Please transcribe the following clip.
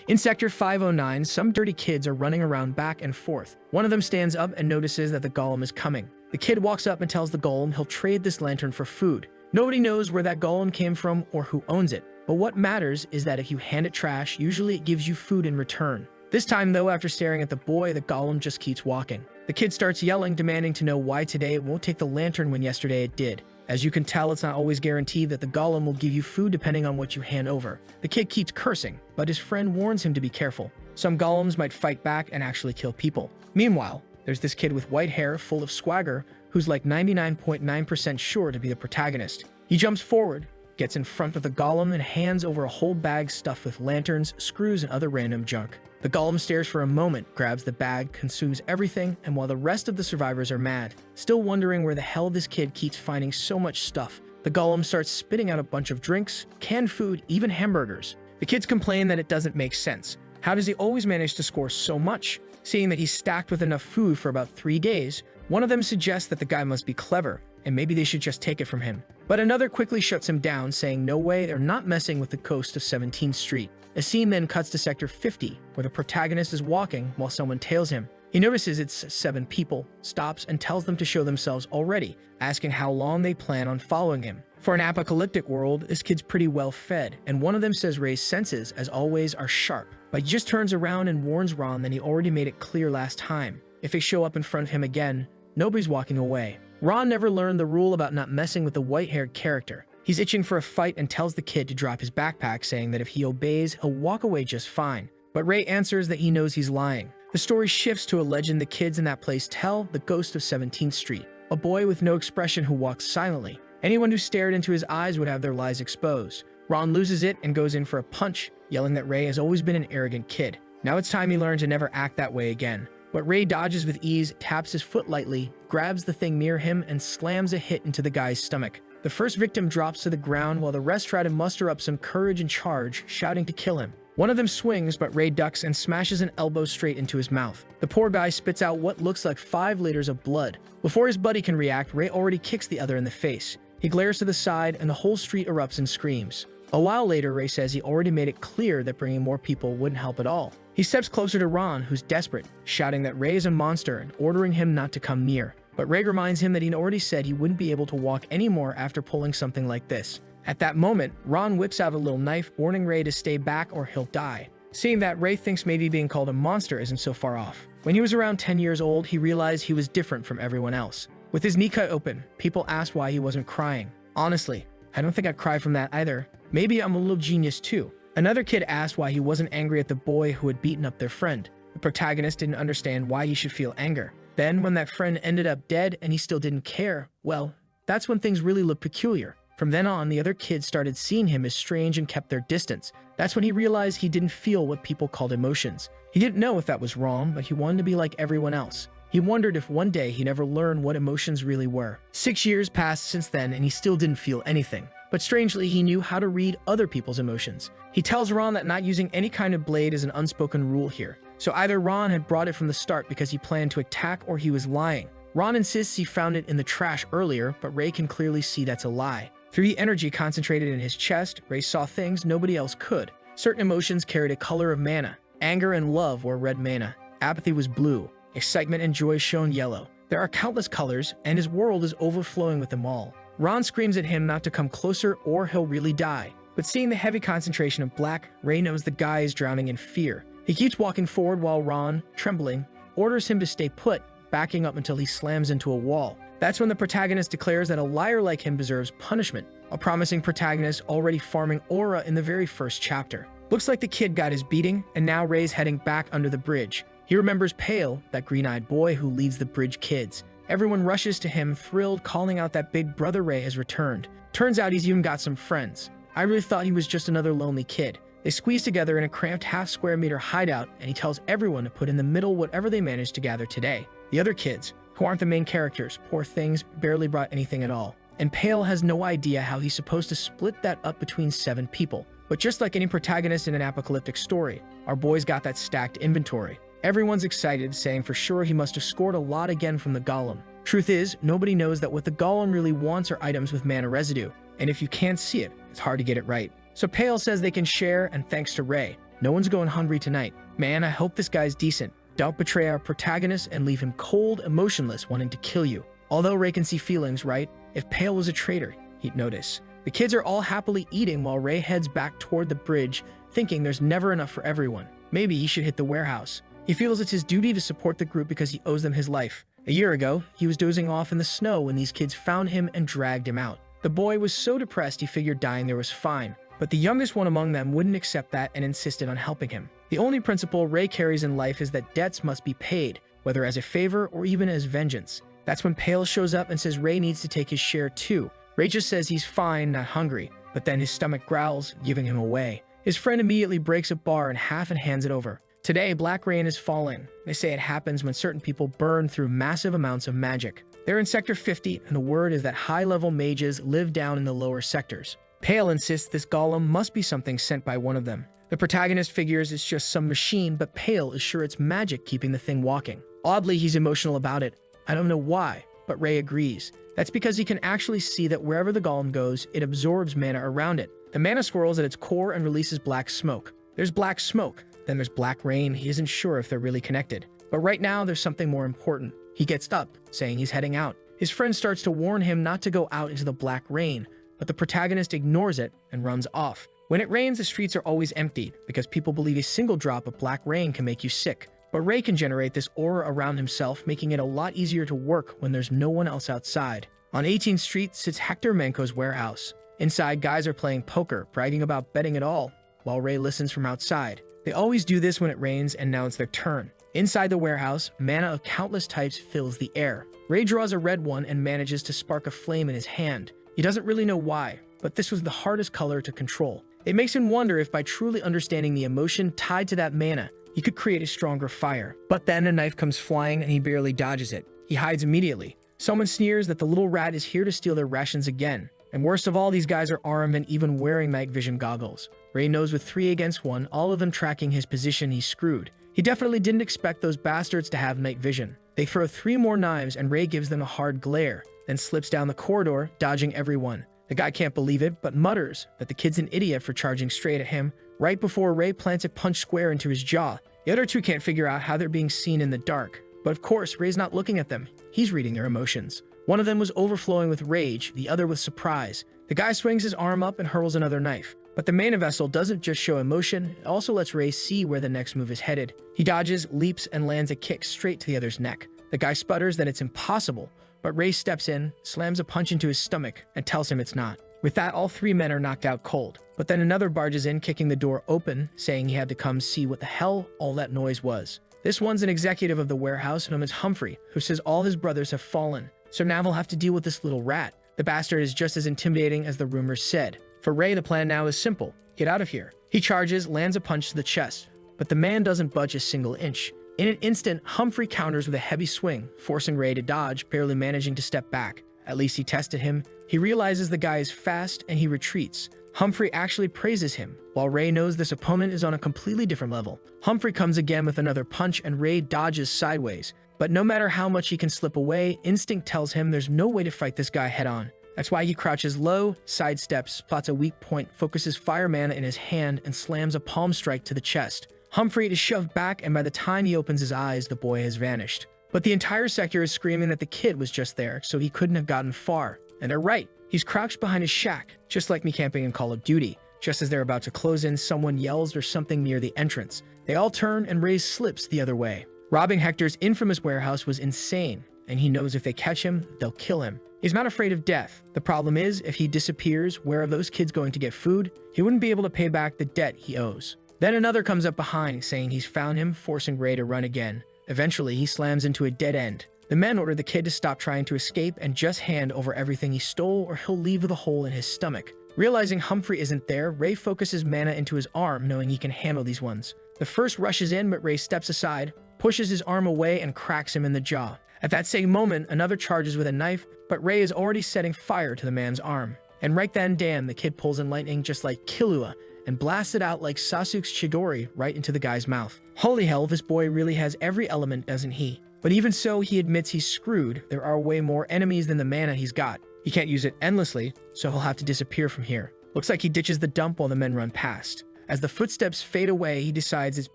In Sector 509, some dirty kids are running around back and forth. One of them stands up and notices that the golem is coming. The kid walks up and tells the golem he'll trade this lantern for food. Nobody knows where that golem came from or who owns it, but what matters is that if you hand it trash, usually it gives you food in return. This time though, after staring at the boy, the golem just keeps walking. The kid starts yelling, demanding to know why today it won't take the lantern when yesterday it did. As you can tell, it's not always guaranteed that the golem will give you food depending on what you hand over. The kid keeps cursing, but his friend warns him to be careful. Some golems might fight back and actually kill people. Meanwhile, there's this kid with white hair full of swagger who's like 99.9% sure to be the protagonist. He jumps forward, gets in front of the golem, and hands over a whole bag stuffed with lanterns, screws, and other random junk. The golem stares for a moment, grabs the bag, consumes everything, and while the rest of the survivors are mad, still wondering where the hell this kid keeps finding so much stuff, the golem starts spitting out a bunch of drinks, canned food, even hamburgers. The kids complain that it doesn't make sense. How does he always manage to score so much? Seeing that he's stacked with enough food for about 3 days, one of them suggests that the guy must be clever, and maybe they should just take it from him. But another quickly shuts him down, saying no way, they're not messing with the coast of 17th Street. A scene then cuts to Sector 50, where the protagonist is walking while someone tails him. He notices it's 7 people, stops, and tells them to show themselves already, asking how long they plan on following him. For an apocalyptic world, this kid's pretty well fed, and one of them says Ray's senses, as always, are sharp. But he just turns around and warns Ron that he already made it clear last time. If they show up in front of him again, nobody's walking away. Ron never learned the rule about not messing with the white-haired character. He's itching for a fight and tells the kid to drop his backpack, saying that if he obeys, he'll walk away just fine. But Ray answers that he knows he's lying. The story shifts to a legend the kids in that place tell, the ghost of 17th Street. A boy with no expression who walks silently. Anyone who stared into his eyes would have their lies exposed. Ron loses it and goes in for a punch, yelling that Ray has always been an arrogant kid. Now it's time he learned to never act that way again. But Ray dodges with ease, taps his foot lightly, grabs the thing near him, and slams a hit into the guy's stomach. The first victim drops to the ground while the rest try to muster up some courage and charge, shouting to kill him. One of them swings, but Ray ducks and smashes an elbow straight into his mouth. The poor guy spits out what looks like 5 liters of blood. Before his buddy can react, Ray already kicks the other in the face. He glares to the side, and the whole street erupts in screams. A while later, Ray says he already made it clear that bringing more people wouldn't help at all. He steps closer to Ron, who's desperate, shouting that Ray is a monster and ordering him not to come near. But Ray reminds him that he'd already said he wouldn't be able to walk anymore after pulling something like this. At that moment, Ron whips out a little knife, warning Ray to stay back or he'll die. Seeing that, Ray thinks maybe being called a monster isn't so far off. When he was around 10 years old, he realized he was different from everyone else. With his knee cut open, people asked why he wasn't crying. Honestly, I don't think I'd cry from that either. Maybe I'm a little genius too. Another kid asked why he wasn't angry at the boy who had beaten up their friend. The protagonist didn't understand why he should feel anger. Then, when that friend ended up dead and he still didn't care, well, that's when things really looked peculiar. From then on, the other kids started seeing him as strange and kept their distance. That's when he realized he didn't feel what people called emotions. He didn't know if that was wrong, but he wanted to be like everyone else. He wondered if one day he'd ever learn what emotions really were. 6 years passed since then, and he still didn't feel anything. But strangely, he knew how to read other people's emotions. He tells Ron that not using any kind of blade is an unspoken rule here. So either Ron had brought it from the start because he planned to attack, or he was lying. Ron insists he found it in the trash earlier, but Ray can clearly see that's a lie. Through the energy concentrated in his chest, Ray saw things nobody else could. Certain emotions carried a color of mana. Anger and love were red mana. Apathy was blue. Excitement and joy shone yellow. There are countless colors, and his world is overflowing with them all. Ron screams at him not to come closer or he'll really die. But seeing the heavy concentration of black, Ray knows the guy is drowning in fear. He keeps walking forward while Ron, trembling, orders him to stay put, backing up until he slams into a wall. That's when the protagonist declares that a liar like him deserves punishment, a promising protagonist already farming aura in the very first chapter. Looks like the kid got his beating, and now Ray's heading back under the bridge. He remembers Pale, that green-eyed boy who leads the bridge kids. Everyone rushes to him, thrilled, calling out that big brother Ray has returned. Turns out he's even got some friends. I really thought he was just another lonely kid. They squeeze together in a cramped half-square-meter hideout, and he tells everyone to put in the middle whatever they managed to gather today. The other kids, who aren't the main characters, poor things, barely brought anything at all. And Pale has no idea how he's supposed to split that up between 7 people. But just like any protagonist in an apocalyptic story, our boy's got that stacked inventory. Everyone's excited, saying for sure he must have scored a lot again from the golem. Truth is, nobody knows that what the golem really wants are items with mana residue, and if you can't see it, it's hard to get it right. So Pale says they can share, and thanks to Ray. No one's going hungry tonight. Man, I hope this guy's decent. Don't betray our protagonist and leave him cold, emotionless, wanting to kill you. Although Ray can see feelings, right? If Pale was a traitor, he'd notice. The kids are all happily eating while Ray heads back toward the bridge, thinking there's never enough for everyone. Maybe he should hit the warehouse. He feels it's his duty to support the group because he owes them his life. A year ago, he was dozing off in the snow when these kids found him and dragged him out. The boy was so depressed he figured dying there was fine, but the youngest one among them wouldn't accept that and insisted on helping him. The only principle Ray carries in life is that debts must be paid, whether as a favor or even as vengeance. That's when Pale shows up and says Ray needs to take his share too. Ray just says he's fine, not hungry, but then his stomach growls, giving him away. His friend immediately breaks a bar in half and hands it over. Today, black rain is falling. They say it happens when certain people burn through massive amounts of magic. They're in Sector 50, and the word is that high-level mages live down in the lower sectors. Pale insists this golem must be something sent by one of them. The protagonist figures it's just some machine, but Pale is sure it's magic keeping the thing walking. Oddly, he's emotional about it. I don't know why, but Ray agrees. That's because he can actually see that wherever the golem goes, it absorbs mana around it. The mana swirls at its core and releases black smoke. There's black smoke, then there's black rain. He isn't sure if they're really connected. But right now, there's something more important. He gets up, saying he's heading out. His friend starts to warn him not to go out into the black rain, but the protagonist ignores it and runs off. When it rains, the streets are always emptied because people believe a single drop of black rain can make you sick. But Ray can generate this aura around himself, making it a lot easier to work when there's no one else outside. On 18th Street sits Hector Manco's warehouse. Inside, guys are playing poker, bragging about betting it all, while Ray listens from outside. They always do this when it rains, and now it's their turn. Inside the warehouse, mana of countless types fills the air. Ray draws a red one and manages to spark a flame in his hand. He doesn't really know why, but this was the hardest color to control. It makes him wonder if by truly understanding the emotion tied to that mana, he could create a stronger fire. But then a knife comes flying and he barely dodges it. He hides immediately. Someone sneers that the little rat is here to steal their rations again. And worst of all, these guys are armed and even wearing night vision goggles. Ray knows with 3 against 1, all of them tracking his position, he's screwed. He definitely didn't expect those bastards to have night vision. They throw 3 more knives and Ray gives them a hard glare, then slips down the corridor, dodging everyone. The guy can't believe it, but mutters that the kid's an idiot for charging straight at him, right before Ray plants a punch square into his jaw. The other 2 can't figure out how they're being seen in the dark. But of course, Ray's not looking at them. He's reading their emotions. One of them was overflowing with rage, the other with surprise. The guy swings his arm up and hurls another knife. But the mana vessel doesn't just show emotion, it also lets Ray see where the next move is headed. He dodges, leaps, and lands a kick straight to the other's neck. The guy sputters that it's impossible, but Ray steps in, slams a punch into his stomach, and tells him it's not. With that, all 3 men are knocked out cold. But then another barges in, kicking the door open, saying he had to come see what the hell all that noise was. This one's an executive of the warehouse known as Humphrey, who says all his brothers have fallen. So now they'll have to deal with this little rat. The bastard is just as intimidating as the rumors said. For Ray, the plan now is simple. Get out of here. He charges, lands a punch to the chest, but the man doesn't budge a single inch. In an instant, Humphrey counters with a heavy swing, forcing Ray to dodge, barely managing to step back. At least he tested him. He realizes the guy is fast and he retreats. Humphrey actually praises him, while Ray knows this opponent is on a completely different level. Humphrey comes again with another punch and Ray dodges sideways. But no matter how much he can slip away, instinct tells him there's no way to fight this guy head on. That's why he crouches low, sidesteps, plots a weak point, focuses fire mana in his hand, and slams a palm strike to the chest. Humphrey is shoved back, and by the time he opens his eyes, the boy has vanished. But the entire sector is screaming that the kid was just there, so he couldn't have gotten far. And they're right. He's crouched behind his shack, just like me camping in Call of Duty. Just as they're about to close in, someone yells or something near the entrance. They all turn and Ray slips the other way. Robbing Hector's infamous warehouse was insane, and he knows if they catch him, they'll kill him. He's not afraid of death. The problem is, if he disappears, where are those kids going to get food? He wouldn't be able to pay back the debt he owes. Then another comes up behind, saying he's found him, forcing Ray to run again. Eventually, he slams into a dead end. The men order the kid to stop trying to escape and just hand over everything he stole, or he'll leave with a hole in his stomach. Realizing Humphrey isn't there, Ray focuses mana into his arm, knowing he can handle these ones. The first rushes in, but Ray steps aside, pushes his arm away, and cracks him in the jaw. At that same moment, another charges with a knife, but Ray is already setting fire to the man's arm. And right then, damn, the kid pulls in lightning just like Killua, and blasts it out like Sasuke's Chidori right into the guy's mouth. Holy hell, this boy really has every element, doesn't he? But even so, he admits he's screwed. There are way more enemies than the mana he's got. He can't use it endlessly, so he'll have to disappear from here. Looks like he ditches the dump while the men run past. As the footsteps fade away, he decides it's